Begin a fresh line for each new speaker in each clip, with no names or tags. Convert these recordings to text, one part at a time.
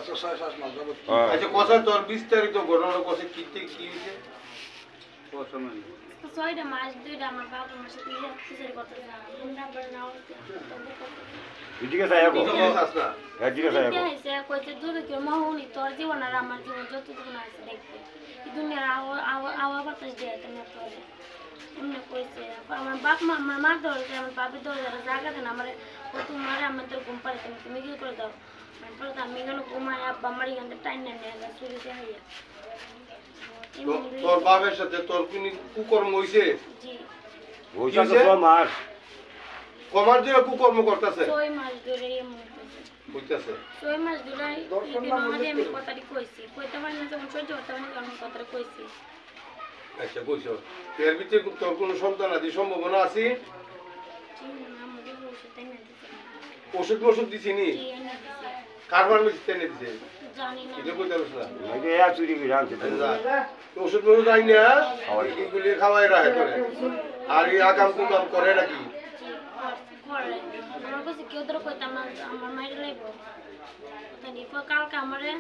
আচ্ছা 6-7 মাস যাবত।
আচ্ছা কথা তোর বিস্তারিত ঘটনা কথা কি হইছে পছন্দ
তো 6টা মাস 2টা আমার বাবা আমার সাথে কিসের কথা আমরা বড় না হচ্ছে
এদিকে যাই গো
আসনা
এদিকে যাই গো
হইছে কইতে দূরে কি মহনি তোর জীবন আর আমার জীবন যতটুকু আছে দেখতে এই দুনিয়ার আওয়া বাতাস দেয় না তোরে এমনি কইছে আমার বাপ মা আমার মা ধরে আমার বাপি ধরে জায়গা দেন আমার তোমার আমাদের ঘুম পাড়ে তুমি কি করে দাও তারপরে আমি কেন ঘুমায় আব্বা আমার এখান টাইম নেই চুরি দেখাইয়া
তোর বাবার সাথে তোর কোন কুকর্ম হইছে
জি
ওইটা তো 6 মাস
কমার যে কুকর্ম করতেছে
6 মাস ধরে এমন
হইতাছে
6 মাস ধরে এই আমাদের আমি কথাটি কইছি কইতে পারি না যখন সহ্য করতে পারি না আমি কথাটা কইছি
আচ্ছা কইছো এর ভিতরে তোর কোনো সন্তান আদি সম্ভাবনা আছে
জি না আমাদের ওষুধ তাই না
ওষুধ দিছিনি কারবার মিশতে নে দিছে
জানি না
এটা কইতে পারছ না
এই যে চুরি করে আনছে
ওষুধ যাই না এগুলি খাওয়াই রাখে করে আর এই আকাম কুকাম করে নাকি
ঘরে আমার কাছে কেউ ধরো কইতাম না আমার মাইরে লাগবো তাই কালকে আমারে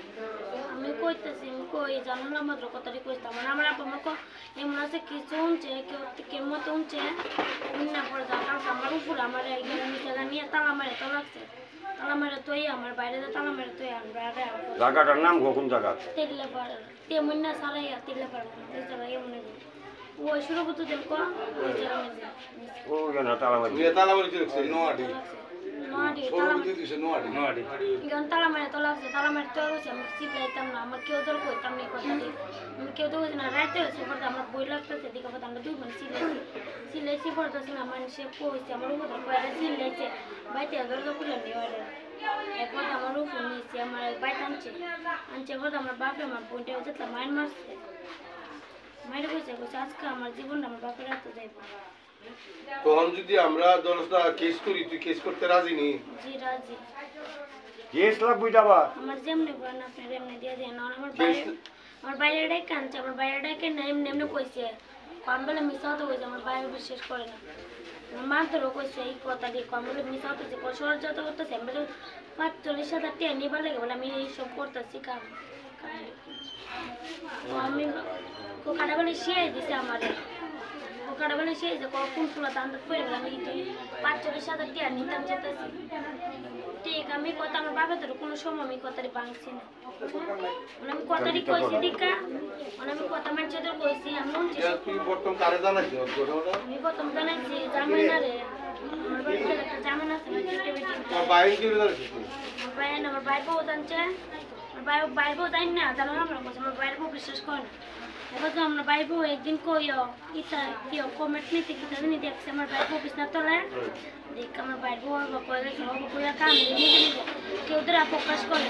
আমি কইতেছি আমি কই জানো না মাত্র কথাটি কইতাম আমার আপা আমাকে এমন আছে কিছু উনছে কেউ মতো উনছে না পড়ে যাও কালকে আমার উপর আমার একজন জায়গা নিয়ে তালা মারে তো লাগছে তালা মারে তোই আমার বাইরে তালা মারে তোই আমরা
জায়গাটার নাম কোন জায়গা
তেলে পারে তেমন না সারাই তেলে পারে এমন ওই শুরু করতে দেব কো ওই জায়গা
ও না তালামারি
তালামারি চলছে নোয়াডি
নোয়াডি
সৌরবিদ্যুৎ দিছে নোয়াডি।
ইগন তালা মারে তো লাগছে তালা মারে তো হইছে আমি সিপাইতাম না আমার কেউ দর কইতাম না কথা দি আমি কেউ তো হইছে না রাতে হইছে পড়তে আমরা বই লাগতেছে দিকে কথা আমরা দুই মানে সিলাইছি পড়তেছি না মানুষে কইছে আমার উপর কয়টা সিলাইছে বাইতে দরজা খুলে নিওয়ারে একবার আমার উপর নিছে আমার বাইতে আনছে পড়তে আমার বাপ আমার বোনটা হইছে তো মাইন মারছে মাইরে কইছে আজকে আমার জীবনটা আমার বাপের হাতে যাইব
তখন যদি আমরা দশটা কেস করি তুই কেস করতে রাজি নি
জি রাজি
কেস লাগবই যাবা
আমার যেমনি বলেন আপনি এমনি দিয়ে দেন আমার বাইরেটাই কানছে আমার বাইরেটাকে এমনি এমনি কইছে কম বেলা মিশা হতে কইছে আমার বাইরে বিশ্বাস করে না আমার মা ধরো কইছে এই কথা দিয়ে কম বেলা মিশা হতেছে সর যত করতেছে আমি 45,000 টাকা নিবার লাগে বলে আমি এইসব করতেছি কাম আমি খাটা বেলা শিয়াই দিছে আমার ওখানে বলে সেই যে কোন ফুলা দাম করে গেলাম আমি 45,000 টাকা নিতাম যেতেছি ঠিক আমি কথা আমার বাবা তোর কোনো সময় আমি কথাটি ভাঙছি না আমি কথাটি কইছি দিকা আমি কথা মানছে তোর কইছি আমি
তুই প্রথম কারে জানাইছিস
আমি প্রথম জানাইছি জামাইনা রে আমার বাড়িতে একটা জামাইনা আছে ছোট বেটি
তোর বাইরে কি জানাইছিস
আমার বাইরে বউ জানছে আমার বাইরে বউ জানি না জানো না আমার বাইরে বউ বিশ্বাস করে না এবার তো আমরা বাইবো একদিন কইও ইতা কিও কমেন্ট নিতে কি জানি দেখছে আমার বাইবো বিছনা তলে দেখ আমার বাইবো কই গেছে বাবা কইয়া কাম দিনি কেউ দরা ফোকাস করে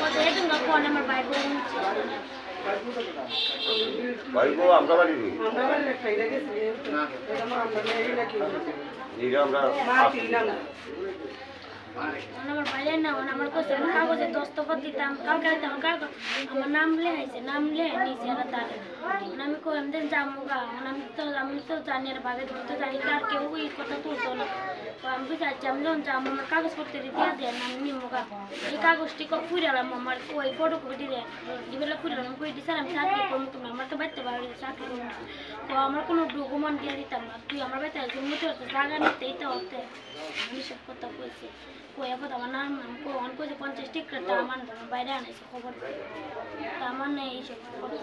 কত একদিন না কোন আমার বাইবো
বাইবো আমরা বাড়ি নি
খাইলা গেছে না এটা আমরা নেই নাকি
এই আমরা
আমার বাইরে না আমার কাছে কাগজে দস্তখত দিতাম কালকে আমার কাগজ আমার নাম লেখাইছে নাম লেখে নিয়েছে আর তার আমি কই আমি যামুগা আমি তো জানি আর বাগে তো জানি আর কেউ এই কথা তুলতো না আমি বুঝাচ্ছি আমি যখন যাম আমার কাগজপত্র দিয়ে দেন আমি নিমুগা এই কাগজটি ফুরালাম আমার ওই ফটো কপি দিয়ে দিবেলা ফুরালাম আমি কই দিছি আমি চাকরি করবো তুমি আমার তো বাড়তে পারো চাকরি করবো তো আমার কোনো ডকুমেন্ট দিয়ে দিতাম না তুই আমার বাড়িতে জমিতে হতো জায়গা নিতে এইটা হতে আমি সব কথা কইছি কইয়া কথা আমার নাম আমি কইছি 50 টাকা আমার বাইরে আনাইছে খবর আমার নেই এইসব কথা